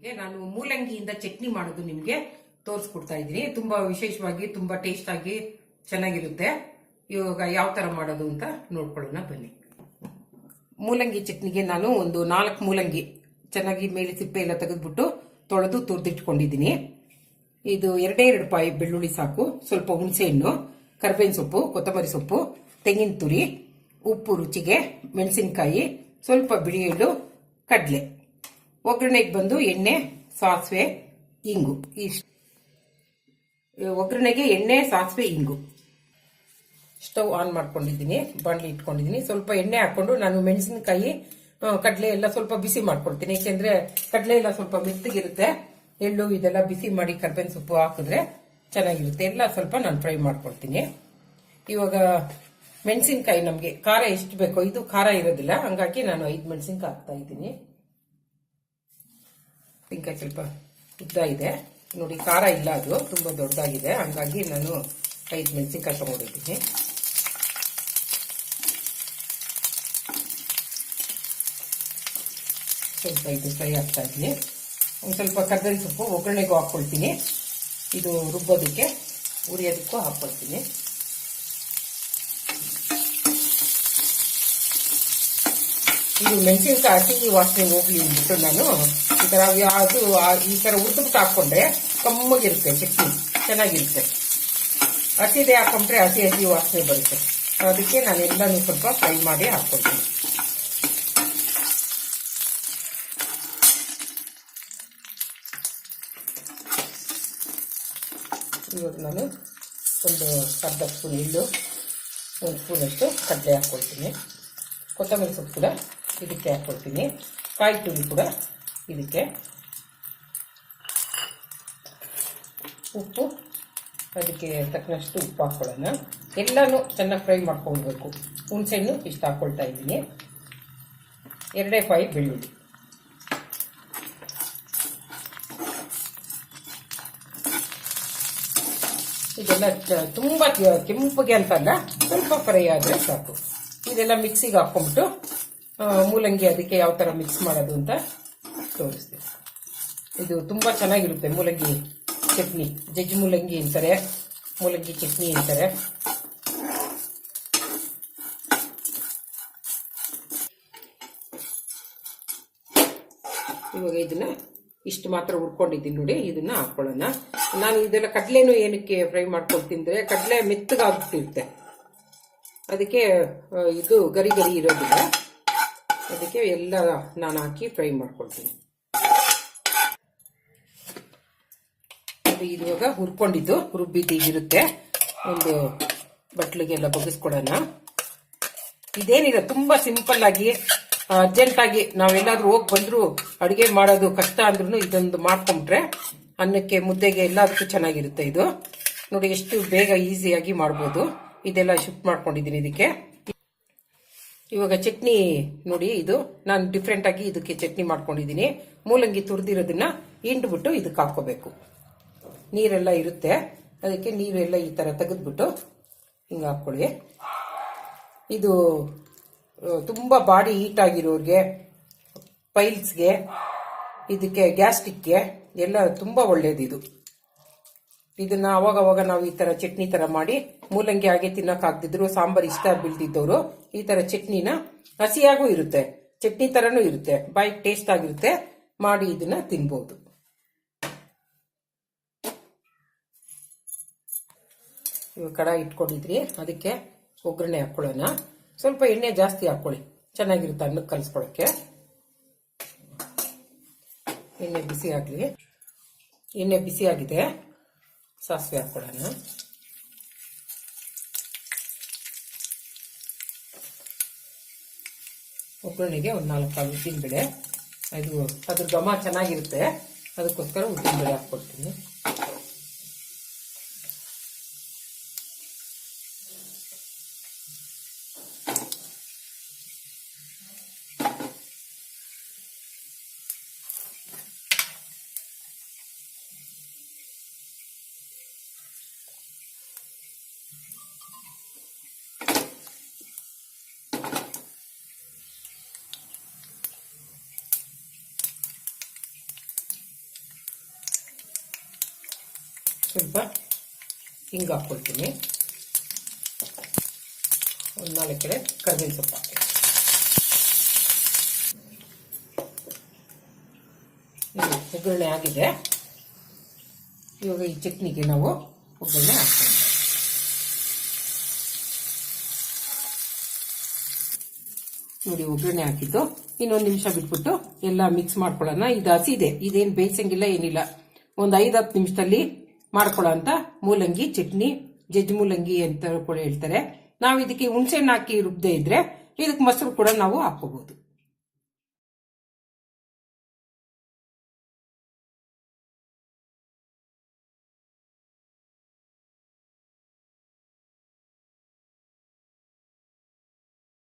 ನಾನು ಮೂಲಂಗಿಯಿಂದ ಚಟ್ನಿ ಮಾಡೋದು ನಿಮಗೆ ತೋರಿಸ್ಕೊಡ್ತಾ ಇದ್ದೀನಿ. ತುಂಬಾ ವಿಶೇಷವಾಗಿ ತುಂಬಾ ಟೇಸ್ಟ್ ಆಗಿ ಚೆನ್ನಾಗಿರುತ್ತೆ. ಇವಾಗ ಯಾವ ತರ ಮಾಡೋದು ಅಂತ ನೋಡ್ಕೊಳ್ಳೋಣ ಬನ್ನಿ. ಮೂಲಂಗಿ ಚಟ್ನಿಗೆ ನಾನು ಒಂದು 4 ಮೂಲಂಗಿ ಚೆನ್ನಾಗಿ ಮೇಲೆ ಸಿಪ್ಪೆ ಎಲ್ಲ ತೆಗೆದ್ಬಿಟ್ಟು ತೊಳೆದು ತುರಿದಿಟ್ಕೊಂಡಿದ್ದೀನಿ. ಇದು 2 ಪಾಯಿ ಬೆಳ್ಳುಳ್ಳಿ ಸಾಕು, ಸ್ವಲ್ಪ ಹುಣಸೆ ಹಣ್ಣು, ಕರ್ಬೇವಿನ ಸೊಪ್ಪು, ಕೊತ್ತಂಬರಿ ಸೊಪ್ಪು, ತೆಂಗಿನ ತುರಿ, ಉಪ್ಪು ರುಚಿಗೆ, ಮೆಣಸಿನಕಾಯಿ, ಸ್ವಲ್ಪ ಬಿಳಿ ಎಳ್ಳು, ಕಡಲೆ. ಒಗ್ಗರಣೆಗೆ ಬಂದು ಎಣ್ಣೆ, ಸಾಸಿವೆ, ಇಂಗು. ಇಷ್ಟು ಒಗ್ಗರಣೆಗೆ ಎಣ್ಣೆ, ಸಾಸಿವೆ, ಇಂಗು. ಸ್ಟವ್ ಆನ್ ಮಾಡ್ಕೊಂಡಿದ್ದೀನಿ, ಬಾಣಲಿ ಇಟ್ಕೊಂಡಿದ್ದೀನಿ. ಸ್ವಲ್ಪ ಎಣ್ಣೆ ಹಾಕೊಂಡು ನಾನು ಮೆಣಸಿನಕಾಯಿ, ಕಡಲೆ ಎಲ್ಲ ಸ್ವಲ್ಪ ಬಿಸಿ ಮಾಡ್ಕೊಳ್ತೀನಿ. ಯಾಕೆಂದ್ರೆ ಕಡಲೆ ಎಲ್ಲ ಸ್ವಲ್ಪ ಮೆತ್ತಗಿರುತ್ತೆ. ಎಳ್ಳು ಇದೆಲ್ಲ ಬಿಸಿ ಮಾಡಿ ಕರ್ಬೇವಿನ ಸೊಪ್ಪು ಹಾಕಿದ್ರೆ ಚೆನ್ನಾಗಿರುತ್ತೆ. ಎಲ್ಲ ಸ್ವಲ್ಪ ನಾನು ಫ್ರೈ ಮಾಡ್ಕೊಳ್ತೀನಿ. ಇವಾಗ ಮೆಣಸಿನಕಾಯಿ ನಮಗೆ ಖಾರ ಎಷ್ಟು ಬೇಕೋ, ಇದು ಖಾರ ಇರೋದಿಲ್ಲ, ಹಂಗಾಗಿ ನಾನು 5 ಮೆಣಸಿನಕಾಯಿ ಹಾಕ್ತಾ ಇದ್ದೀನಿ. ಮೆಣಸಿನಕಾಯಿ ಸ್ವಲ್ಪ ಉದ್ದ ಇದೆ ನೋಡಿ, ಖಾರ ಇಲ್ಲ, ಅದು ತುಂಬಾ ದೊಡ್ಡದಾಗಿದೆ, ಹಂಗಾಗಿ ನಾನು 5 ಮೆಣಸಿನಕಾಯಿ ತಗೊಂಡಿದ್ದೀನಿ. ಸ್ವಲ್ಪ ಇದು ಫ್ರೈ ಆಗ್ತಾ ಇದ್ದೀನಿ. ಒಂದು ಸ್ವಲ್ಪ ಕರ್ಬೇವಿನ ಸೊಪ್ಪು ಒಗ್ಗರಣೆಗೂ ಹಾಕ್ಕೊಳ್ತೀನಿ. ಇದು ರುಬ್ಬೋದಕ್ಕೆ, ಉರಿಯೋದಕ್ಕೂ ಹಾಕ್ಕೊಳ್ತೀನಿ. ಇದು ಮೆಣಸಿನಕಾಯಿ ಹಸಿ ವಾಸನೆ ಹೋಗ್ಲಿ ಅಂದ್ಬಿಟ್ಟು ನಾನು ಈ ತರ ಯಾವುದು ಈ ತರ ಉರ್ದ್ಬಿಟ್ಟು ಹಾಕೊಂಡ್ರೆ ಕಮ್ಮಗಿರುತ್ತೆ, ಚಟ್ನಿ ಚೆನ್ನಾಗಿರುತ್ತೆ. ಹಸಿದೆ ಹಾಕೊಂಡ್ರೆ ಹಸಿ ಹಸಿ ವಾಸನೆ ಬರುತ್ತೆ. ಅದಕ್ಕೆ ನಾನು ಎಲ್ಲಾನು ಸ್ವಲ್ಪ ಫ್ರೈ ಮಾಡಿ ಹಾಕ್ಕೊಳ್ತೀನಿ. ಇವಾಗ ನಾನು ಒಂದು ಅರ್ಧ ಸ್ಪೂನ್ ಎಳ್ಳು, 1 ಸ್ಪೂನಷ್ಟು ಕಡಲೆ ಹಾಕ್ಕೊಳ್ತೀನಿ. ಕೊತ್ತಂಬರಿ ಸೊಪ್ಪು ಕೂಡ ಇದಕ್ಕೆ ಹಾಕ್ಕೊಳ್ತೀನಿ. ಕಾಯಿ ತುರಿ ಕೂಡ ಇದಕ್ಕೆ, ಉಪ್ಪು ಅದಕ್ಕೆ ತಕ್ಕನಷ್ಟು ಉಪ್ಪು ಹಾಕ್ಕೊಳ್ಳೋಣ. ಎಲ್ಲಾನು ಚೆನ್ನಾಗಿ ಫ್ರೈ ಮಾಡ್ಕೊಳ್ಬೇಕು. ಹುಣಸೆಹಣ್ಣು ಇಷ್ಟು ಹಾಕ್ಕೊಳ್ತಾ ಇದ್ದೀನಿ. 2 ಪಾಯಿ ಬೆಳ್ಳುಳ್ಳಿ, ಇದೆಲ್ಲ ತುಂಬಾ ಕೆಂಪಗೆ ಅಂತಲ್ಲ, ಸ್ವಲ್ಪ ಫ್ರೈ ಆದ್ರೆ ಸಾಕು. ಇದೆಲ್ಲ ಮಿಕ್ಸಿಗೆ ಹಾಕೊಂಡ್ಬಿಟ್ಟು ಮೂಲಂಗಿ ಅದಕ್ಕೆ ಯಾವ ತರ ಮಿಕ್ಸ್ ಮಾಡೋದು ಅಂತ ತೋರಿಸ್ತೀನಿ. ಇದು ತುಂಬಾ ಚೆನ್ನಾಗಿರುತ್ತೆ ಮೂಲಂಗಿ ಚಟ್ನಿ. ಜಜ್ಜಿ ಮೂಲಂಗಿ ಅಂತಾರೆ, ಮೂಲಂಗಿ ಚಟ್ನಿ ಅಂತಾರೆ. ಇವಾಗ ಇದನ್ನ ಇಷ್ಟು ಮಾತ್ರ ಹುರ್ಕೊಂಡಿದ್ದೀನಿ ನೋಡಿ, ಇದನ್ನ ಹಾಕೊಳ್ಳೋಣ. ನಾನು ಇದೆಲ್ಲ ಕಡಲೆನೂ ಏನಕ್ಕೆ ಫ್ರೈ ಮಾಡ್ಕೊಳ್ತಿಂದ್ರೆ ಕಡಲೆ ಮೆತ್ತಗಾಗ್ಬಿಟ್ಟಿರುತ್ತೆ, ಅದಕ್ಕೆ ಇದು ಗರಿ ಗರಿ ಇರೋದಿಲ್ಲ. ಅದಕ್ಕೆ ಎಲ್ಲ ನಾನು ಹಾಕಿ ಫ್ರೈ ಮಾಡ್ಕೊಳ್ತೀನಿ. ಇದು ಇವಾಗ ಹುರ್ಕೊಂಡಿದ್ದು ರುಬ್ಬಿದ್ದು ಇರುತ್ತೆ, ಒಂದು ಬಟ್ಲಿಗೆಲ್ಲ ಬಗ್ಗಿಸ್ಕೊಡೋಣ. ಇದೇನಿಲ್ಲ, ತುಂಬಾ ಸಿಂಪಲ್ ಆಗಿ ಅರ್ಜೆಂಟ್ ಆಗಿ ನಾವೆಲ್ಲಾದ್ರೂ ಹೋಗಿ ಬಂದ್ರು ಅಡುಗೆ ಮಾಡೋದು ಕಷ್ಟ ಅಂದ್ರೂ ಇದೊಂದು ಮಾಡ್ಕೊಂಡ್ರೆ ಅನ್ನಕ್ಕೆ, ಮುದ್ದೆಗೆ ಎಲ್ಲದಕ್ಕೂ ಚೆನ್ನಾಗಿರುತ್ತೆ. ಇದು ನೋಡಿ ಎಷ್ಟು ಬೇಗ ಈಸಿಯಾಗಿ ಮಾಡ್ಬೋದು. ಇದೆಲ್ಲ ಶಿಫ್ಟ್ ಮಾಡ್ಕೊಂಡಿದ್ದೀನಿ ಇದಕ್ಕೆ. ಇವಾಗ ಚಟ್ನಿ ನೋಡಿ, ಇದು ನಾನು ಡಿಫ್ರೆಂಟ್ ಆಗಿ ಇದಕ್ಕೆ ಚಟ್ನಿ ಮಾಡ್ಕೊಂಡಿದ್ದೀನಿ. ಮೂಲಂಗಿ ತುರಿದಿರೋದನ್ನ ಹಿಂಡ್ಬಿಟ್ಟು ಇದಕ್ಕೆ ಹಾಕೋಬೇಕು. ನೀರೆಲ್ಲ ಇರುತ್ತೆ, ಅದಕ್ಕೆ ನೀರೆಲ್ಲ ಈ ತರ ತೆಗೆದ್ಬಿಟ್ಟು ಹಿಂಗ ಹಾಕೊಳ್ಳಿ. ಇದು ತುಂಬಾ ಬಾಡಿ ಹೀಟ್ ಆಗಿರೋರಿಗೆ, ಪೈಲ್ಸ್ಗೆ, ಇದಕ್ಕೆ ಗ್ಯಾಸ್ಟ್ರಿಕ್ಗೆ ಎಲ್ಲ ತುಂಬಾ ಒಳ್ಳೇದು ಇದು. ಇದನ್ನ ಅವಾಗವಾಗ ನಾವು ಈ ತರ ಚಟ್ನಿ ತರ ಮಾಡಿ, ಮೂಲಂಗಿ ಹಾಗೆ ತಿನ್ನಕ್ ಆಗ್ದಿದ್ರು, ಸಾಂಬಾರ್ ಇಷ್ಟ ಬೀಳ್ತಿದ್ದವರು ಈ ತರ ಚಟ್ನಿನ, ಹಸಿಯಾಗೂ ಇರುತ್ತೆ, ಚಟ್ನಿ ತರನೂ ಇರುತ್ತೆ, ಬಾಯಿ ಟೇಸ್ಟ್ ಆಗಿರುತ್ತೆ, ಮಾಡಿ ಇದನ್ನ ತಿನ್ಬಹುದು. ಇವಾಗ ಕಡಾಯಿ ಇಟ್ಕೊಂಡಿದ್ರಿ, ಅದಕ್ಕೆ ಒಗ್ಗರಣೆ ಹಾಕೊಳ್ಳೋಣ. ಸ್ವಲ್ಪ ಎಣ್ಣೆ ಜಾಸ್ತಿ ಹಾಕೊಳ್ಳಿ, ಚೆನ್ನಾಗಿರುತ್ತೆ ಅನ್ನಕ್ಕೆ ಕಲಿಸ್ಕೊಳಕ್ಕೆ. ಎಣ್ಣೆ ಬಿಸಿ ಆಗಲಿ. ಎಣ್ಣೆ ಬಿಸಿ ಆಗಿದೆ, ಸಾಸಿವೆ ಹಾಕೊಳ್ಳೋಣ. ಒಗ್ಗರಣೆಗೆ ಒಂದು 4 ಉದ್ದಿನಬೇಳೆ, ಅದು ಅದ್ರ ಘಮ ಚೆನ್ನಾಗಿರುತ್ತೆ, ಅದಕ್ಕೋಸ್ಕರ ಉದ್ದಿನಬೇಳೆ ಹಾಕ್ಕೊಡ್ತೀನಿ. ಸ್ವಲ್ಪ ಹಿಂಗೆ ಹಾಕ್ಕೊಳ್ತೀನಿ. ಒಂದು 4 ಕಡೆ ಕರಿಬೇವಿನ ಸೊಪ್ಪು ಹಾಕ್ತೀನಿ. ಇದು ಒಗ್ಗರಣೆ ಆಗಿದೆ. ಇವಾಗ ಈ ಚಟ್ನಿಗೆ ನಾವು ಒಗ್ಗರಣೆ ಹಾಕ್ತೀವಿ. ನೋಡಿ ಒಗ್ಗರಣೆ ಹಾಕಿದ್ದು ಇನ್ನೊಂದು ನಿಮಿಷ ಬಿಟ್ಬಿಟ್ಟು ಎಲ್ಲ ಮಿಕ್ಸ್ ಮಾಡ್ಕೊಳ್ಳೋಣ. ಇದು ಹಸಿ ಇದೆ, ಇದೇನು ಬೇಯಿಸಂಗಿಲ್ಲ ಏನಿಲ್ಲ. ಒಂದು 5-10 ನಿಮಿಷದಲ್ಲಿ ಮಾಡ್ಕೊಳ್ಳೋ ಅಂತ ಮೂಲಂಗಿ ಚಟ್ನಿ, ಜಜ್ಜು ಮೂಲಂಗಿ ಅಂತ ಕೂಡ ಹೇಳ್ತಾರೆ. ನಾವು ಇದಕ್ಕೆ ಹುಣಸೆಹಣ್ಣು ಹಾಕಿ ರುಬ್ಬದೆ ಇದ್ರೆ ಇದಕ್ಕೆ ಮೊಸರು ಕೂಡ ನಾವು ಹಾಕೋಬಹುದು.